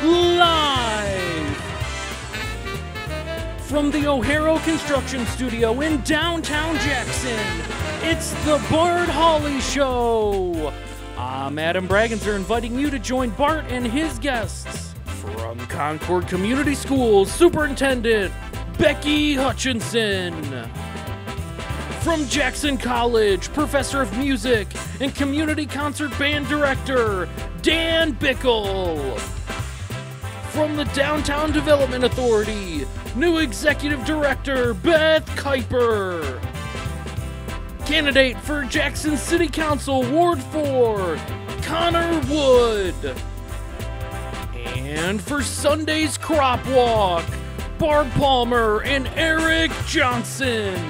Live from the O'Hara Construction Studio in downtown Jackson, it's the Bart Hawley Show. I'm Adam Bragginser, inviting you to join Bart and his guests. From Concord Community Schools, Superintendent Becky Hutchinson. From Jackson College, Professor of Music and Community Concert Band Director Dan Bickle. From the Downtown Development Authority, new Executive Director Beth Kuiper. Candidate for Jackson City Council Ward 4, Connor Wood. And for Sunday's Crop Walk, Barb Palmer and Eric Johnson.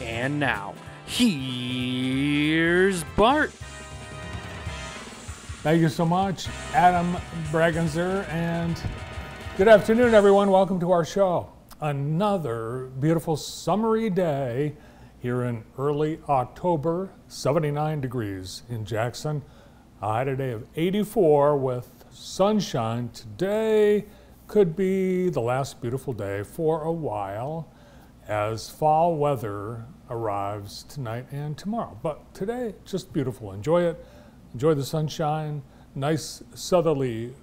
And now, here's Bart. Thank you so much, Adam Bragginser, and good afternoon, everyone. Welcome to our show. Another beautiful summery day here in early October, 79 degrees in Jackson. A high today of 84 with sunshine. Today could be the last beautiful day for a while as fall weather arrives tonight and tomorrow. But today, just beautiful. Enjoy it. Enjoy the sunshine. Nice southerly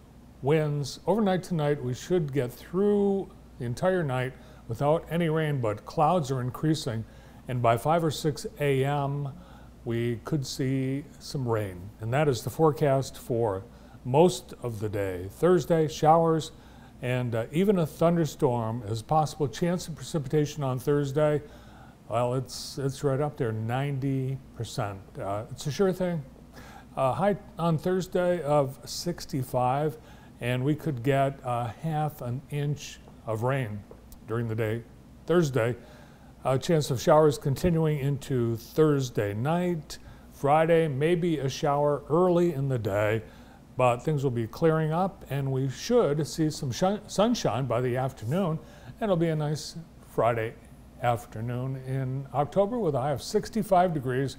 winds. Overnight tonight, we should get through the entire night without any rain, but clouds are increasing. And by 5 or 6 a.m., we could see some rain. And that is the forecast for most of the day. Thursday, showers, and even a thunderstorm is possible. Chance of precipitation on Thursday, well, it's right up there, 90%. It's a sure thing. High on Thursday of 65, and we could get half an inch of rain during the day. Thursday, chance of showers continuing into Thursday night. Friday, maybe a shower early in the day, but things will be clearing up, and we should see some sunshine by the afternoon. And it'll be a nice Friday afternoon in October with a high of 65 degrees.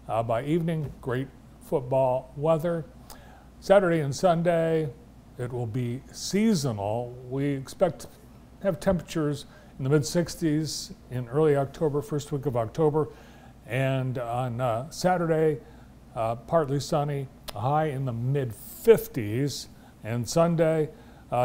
By evening, great football weather. Saturday and Sunday, it will be seasonal. We expect to have temperatures in the mid-60s in early October, first week of October. And on Saturday, partly sunny, a high in the mid-50s. And Sunday,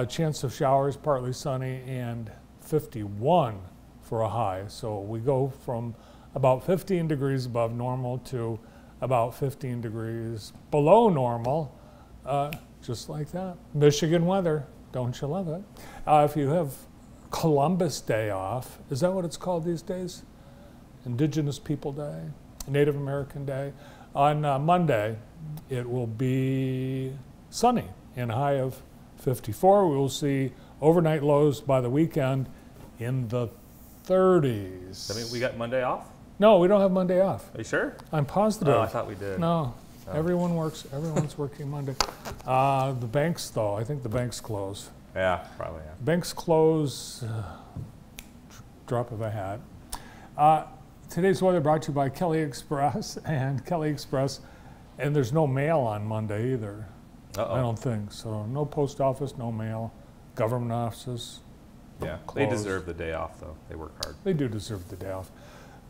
chance of showers, partly sunny, and 51 for a high. So we go from about 15 degrees above normal to about 15 degrees below normal, just like that. Michigan weather, don't you love it? If you have Columbus Day off, is that what it's called these days? Indigenous People Day, Native American Day. On Monday, it will be sunny and a high of 54. We will see overnight lows by the weekend in the 30s. I mean, we got Monday off? No, we don't have Monday off. Are you sure? I'm positive. Oh, I thought we did. No, everyone works. Everyone's working Monday. The banks, though, I think the banks close. Yeah, probably. Yeah. Banks close. Drop of a hat. Today's weather brought to you by Kelly Express and Kelly Express, and there's no mail on Monday either. Uh-oh. I don't think so. No post office, no mail. Government offices. Yeah, closed. they deserve the day off, though. They work hard. They do deserve the day off.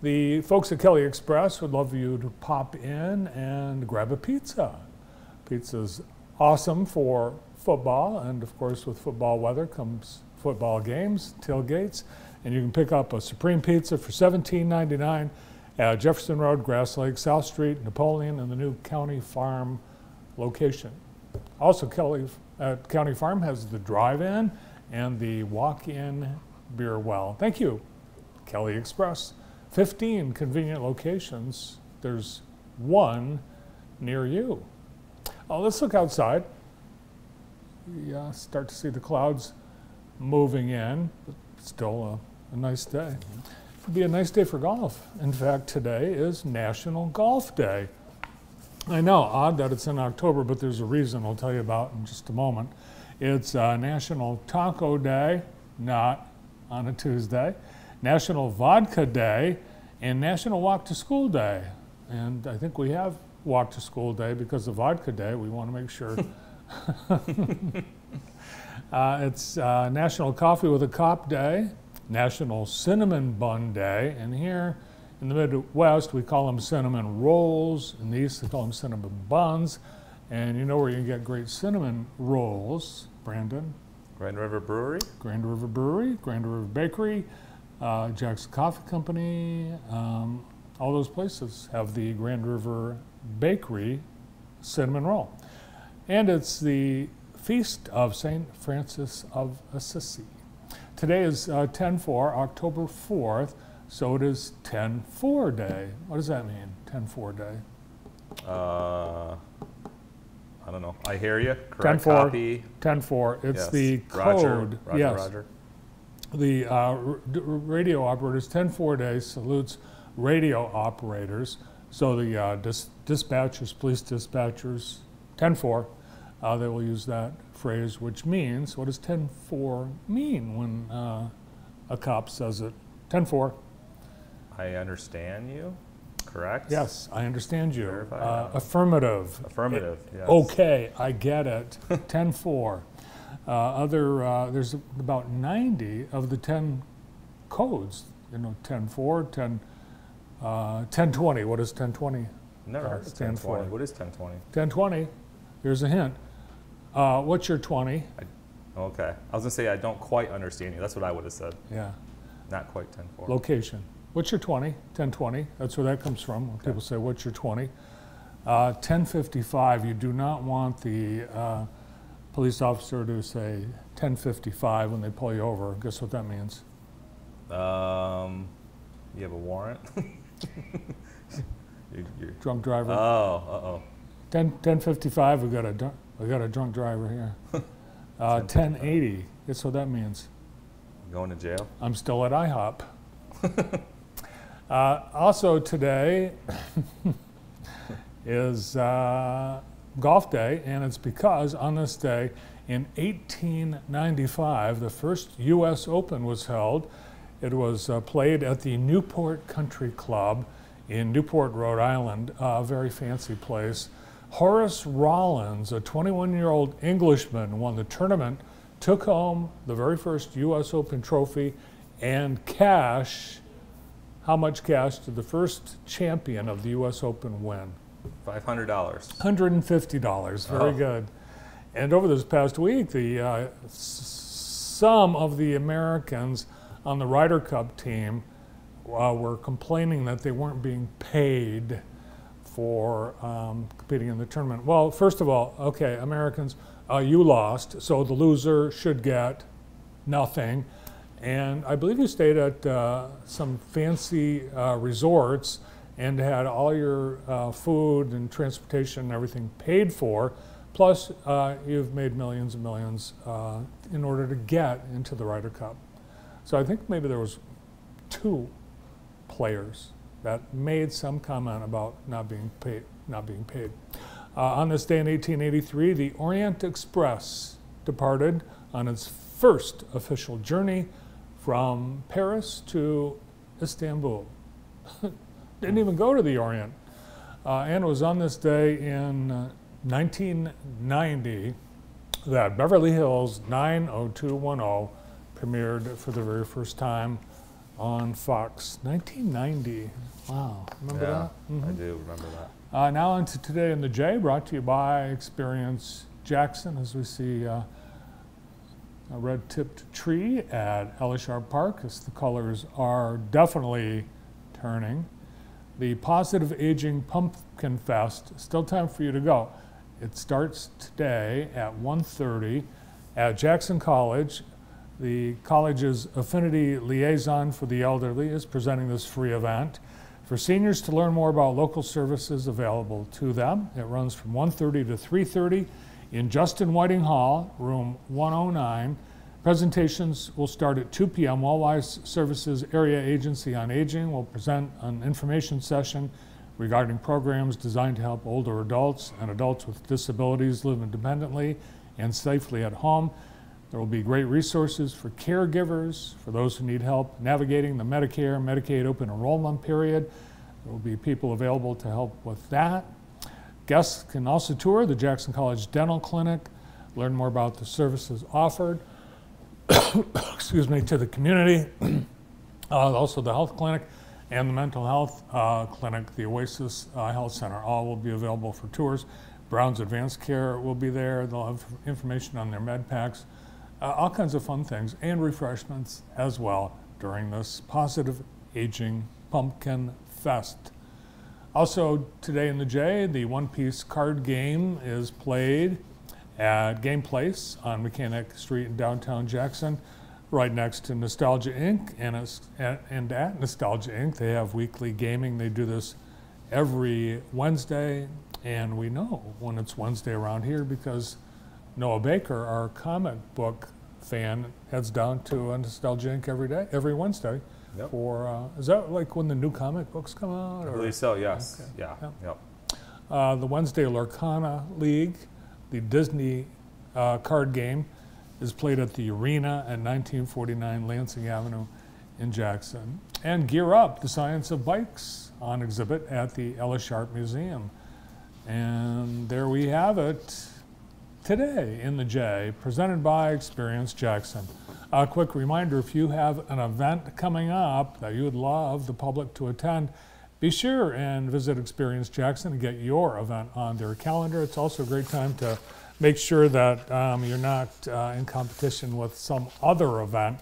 The folks at Kelly Express would love you to pop in and grab a pizza. Pizza's awesome for football, and of course with football weather comes football games, tailgates, and you can pick up a Supreme Pizza for $17.99 at Jefferson Road, Grass Lake, South Street, Napoleon, and the new County Farm location. Also, Kelly at County Farm has the drive-in and the walk-in beer well. Thank you, Kelly Express. 15 convenient locations. There's one near you. Let's look outside. We start to see the clouds moving in, but still a nice day. It'll be a nice day for golf. In fact, today is National Golf Day. I know, odd that it's in October, but there's a reason I'll tell you about in just a moment. It's National Taco Day, not on a Tuesday. National Vodka Day, and National Walk to School Day. And I think we have Walk to School Day because of Vodka Day. We want to make sure. It's National Coffee with a Cop Day, National Cinnamon Bun Day, and here in the Midwest we call them cinnamon rolls. In the East they call them cinnamon buns. And you know where you can get great cinnamon rolls, Brandon? Grand River Brewery? Grand River Brewery, Grand River Bakery, Jackson Coffee Company, all those places have the Grand River Bakery cinnamon roll. And it's the Feast of St. Francis of Assisi. Today is 10/4, October 4th, so it is 10-4 Day. What does that mean, 10-4 Day? I don't know. I hear you. Correct 10-4, copy. 10-4. It's Yes. the Roger, code. Yes. Roger. The radio operators, 10-4 Day salutes radio operators. So the dispatchers, police dispatchers, 10-4, they will use that phrase, which means, what does 10-4 mean when a cop says it? 10-4. I understand you. Correct? Yes, I understand you. Verify. Affirmative. Affirmative, yes. Okay, I get it. 10-4. There's about 90 of the 10 codes. 10-4, 10-20. What does 10-20 Never heard of stand for? 1020. What is 1020? 10-20, here's a hint. What's your 20? Okay. I was going to say I don't quite understand you. That's what I would have said. Yeah. Not quite 10-4. Location. What's your 20? 10-20. That's where that comes from. When people say, what's your 20? 10:55. You do not want the police officer to say 10:55 when they pull you over. Guess what that means? You have a warrant? you're Drunk driver. uh-oh. 10:55. We got a drunk driver here. 10:80. Guess what that means? Going to jail? I'm still at IHOP. Also today is Golf Day, and it's because on this day in 1895 the first U.S. Open was held. It was played at the Newport Country Club in Newport, Rhode Island, a very fancy place. Horace Rollins, a 21-year-old Englishman, won the tournament, took home the very first U.S. Open trophy, and cash. How much cash did the first champion of the U.S. Open win? $500. $150. Very good. And over this past week, some of the Americans on the Ryder Cup team were complaining that they weren't being paid for competing in the tournament. Well, first of all, okay, Americans, you lost, so the loser should get nothing. And I believe you stayed at some fancy resorts and had all your food and transportation and everything paid for. Plus, you've made millions and millions in order to get into the Ryder Cup. So I think maybe there was 2 players that made some comment about not being paid. On this day in 1883, the Orient Express departed on its first official journey from Paris to Istanbul. Didn't even go to the Orient. And it was on this day in 1990 that Beverly Hills 90210 premiered for the very first time on Fox. 1990. Wow. Remember that? I do remember that. Now on to Today in the J, brought to you by Experience Jackson, as we see a red-tipped tree at Elishar Park, as the colors are definitely turning. The Positive Aging Pumpkin Fest, still time for you to go. It starts today at 1:30 at Jackson College. The college's Affinity Liaison for the Elderly is presenting this free event. For seniors to learn more about local services available to them, it runs from 1:30 to 3:30 in Justin Whiting Hall, room 109. Presentations will start at 2 p.m. Wallwise Services Area Agency on Aging will present an information session regarding programs designed to help older adults and adults with disabilities live independently and safely at home. There will be great resources for caregivers, for those who need help navigating the Medicare, Medicaid open enrollment period. There will be people available to help with that. Guests can also tour the Jackson College Dental Clinic, learn more about the services offered excuse me, to the community. Also the health clinic and the mental health clinic, the Oasis Health Center, all will be available for tours. Brown's Advanced Care will be there. They'll have information on their med packs, all kinds of fun things, and refreshments as well during this Positive Aging Pumpkin Fest. Also today in the J, the one-piece card game is played at Game Place on Mechanic Street in downtown Jackson, right next to Nostalgia Inc. And at Nostalgia Inc. they have weekly gaming. They do this every Wednesday, and we know when it's Wednesday around here because Noah Baker, our comic book fan, heads down to Nostalgia Inc. every Wednesday. Yep. For is that like when the new comic books come out? I believe so, yes. Okay. Yeah. Yep. Yep. The Wednesday Lorcana League, the Disney card game, is played at the Arena at 1949 Lansing Avenue in Jackson. And Gear Up, the Science of Bikes, on exhibit at the Ella Sharp Museum. And there we have it today in the J, presented by Experience Jackson. A quick reminder, if you have an event coming up that you would love the public to attend, be sure and visit Experience Jackson and get your event on their calendar. It's also a great time to make sure that you're not in competition with some other event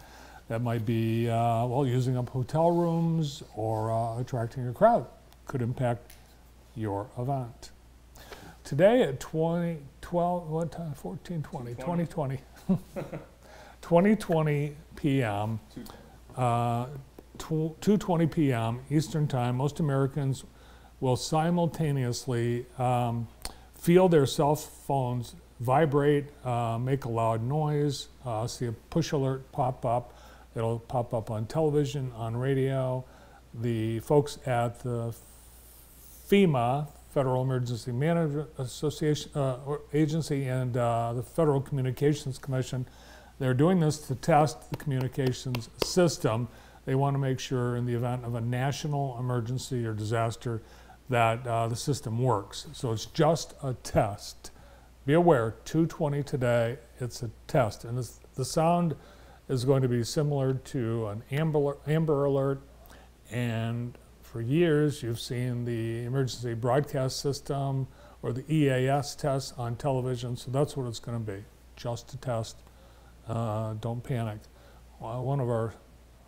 that might be, well, using up hotel rooms or attracting a crowd. Could impact your event. Today at 2020 p.m., 2:20 p.m. Eastern Time, most Americans will simultaneously feel their cell phones vibrate, make a loud noise, see a push alert pop up. It'll pop up on television, on radio. The folks at the FEMA, Federal Emergency Management Association, Agency, and the Federal Communications Commission, they're doing this to test the communications system. They want to make sure in the event of a national emergency or disaster that the system works. So it's just a test. Be aware, 2:20 today, it's a test. And the sound is going to be similar to an Amber Alert. And for years, you've seen the emergency broadcast system or the EAS test on television. So that's what it's going to be, just a test. Don't panic. One of our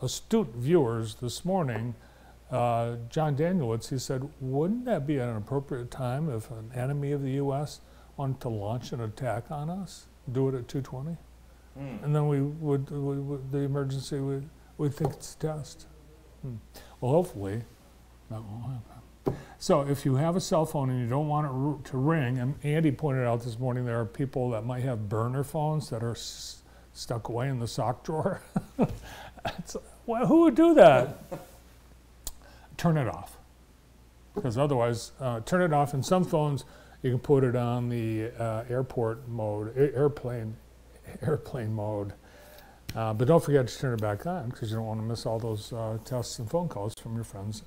astute viewers this morning, John Danielowitz, he said, wouldn't that be an appropriate time if an enemy of the U.S. wanted to launch an attack on us, do it at 2:20? And then the emergency would think it's a test. Well, hopefully that won't happen. So if you have a cell phone and you don't want it to ring, and Andy pointed out this morning there are people that might have burner phones that are stuck away in the sock drawer. Well, who would do that? Turn it off. Because otherwise, turn it off. In some phones, you can put it on the airport mode, airplane mode. But don't forget to turn it back on because you don't want to miss all those texts and phone calls from your friends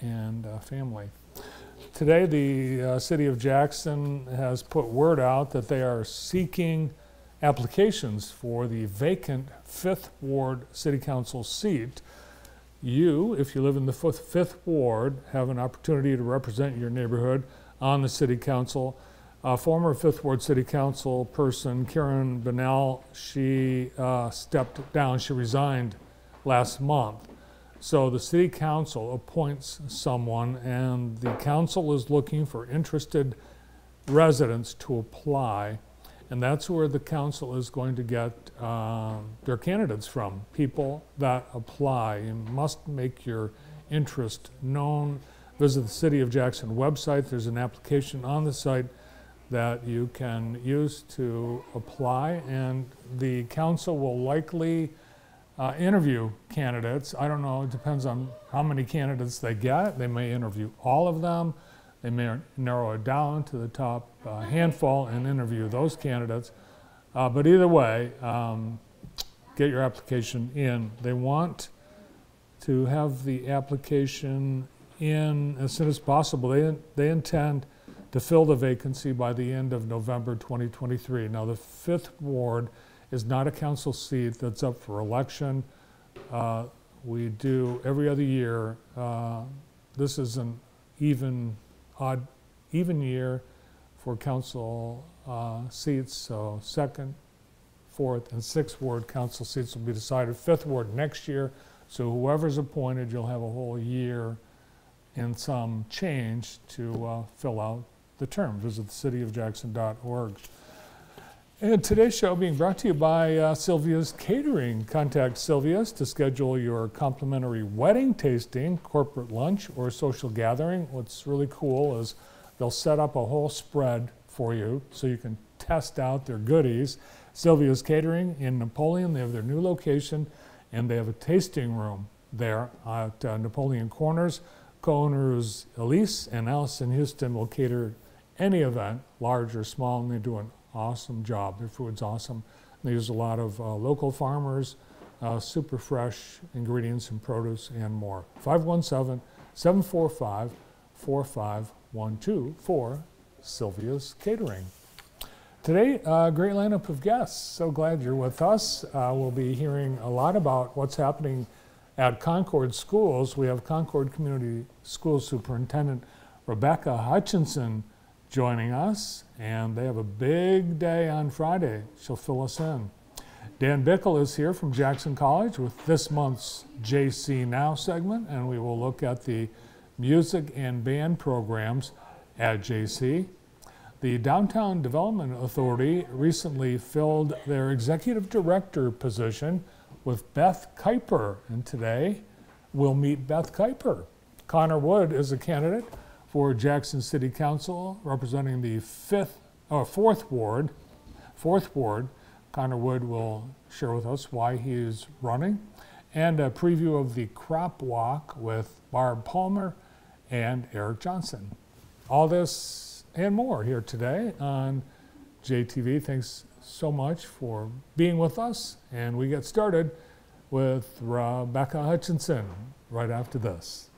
and family. Today, the city of Jackson has put word out that they are seeking applications for the vacant 5th Ward City Council seat. You, if you live in the 5th Ward, have an opportunity to represent your neighborhood on the City Council. Former 5th Ward City Council person, Karen Bennell, she stepped down. She resigned last month. So the City Council appoints someone, and the council is looking for interested residents to apply. And that's where the council is going to get their candidates from, people that apply. You must make your interest known. Visit the City of Jackson website. There's an application on the site that you can use to apply, and the council will likely interview candidates. I don't know, it depends on how many candidates they get. They may interview all of them. They may narrow it down to the top handful and interview those candidates. But either way, get your application in. They want to have the application in as soon as possible. They intend to fill the vacancy by the end of November 2023. Now, the 5th ward is not a council seat that's up for election. We do every other year. This is an even year for council seats. So 2nd, 4th, and 6th ward council seats will be decided. 5th ward next year. So whoever's appointed, you'll have a whole year and some change to fill out the term. Visit thecityofjackson.org. And today's show being brought to you by Sylvia's Catering. Contact Sylvia's to schedule your complimentary wedding tasting, corporate lunch, or social gathering. What's really cool is they'll set up a whole spread for you so you can test out their goodies. Sylvia's Catering in Napoleon, they have their new location, and they have a tasting room there at Napoleon Corners. Co-owners Elise and Allison Houston will cater any event, large or small, and they do an awesome job. Their food's awesome. They use a lot of local farmers, super fresh ingredients and produce and more. 517-745-4512 for Sylvia's Catering. Today, a great lineup of guests. So glad you're with us. We'll be hearing a lot about what's happening at Concord Schools. We have Concord Community School Superintendent Rebecca Hutchinson joining us, and they have a big day on Friday. She'll fill us in. Dan Bickle is here from Jackson College with this month's JC Now segment, and we will look at the music and band programs at JC. The Downtown Development Authority recently filled their executive director position with Beth Kuiper, and today we'll meet Beth Kuiper. Connor Wood is a candidate for Jackson City Council, representing the 4th Ward. Connor Wood will share with us why he is running, and a preview of the crop walk with Barb Palmer and Eric Johnson. All this and more here today on JTV. Thanks so much for being with us, and we get started with Rebecca Hutchinson right after this.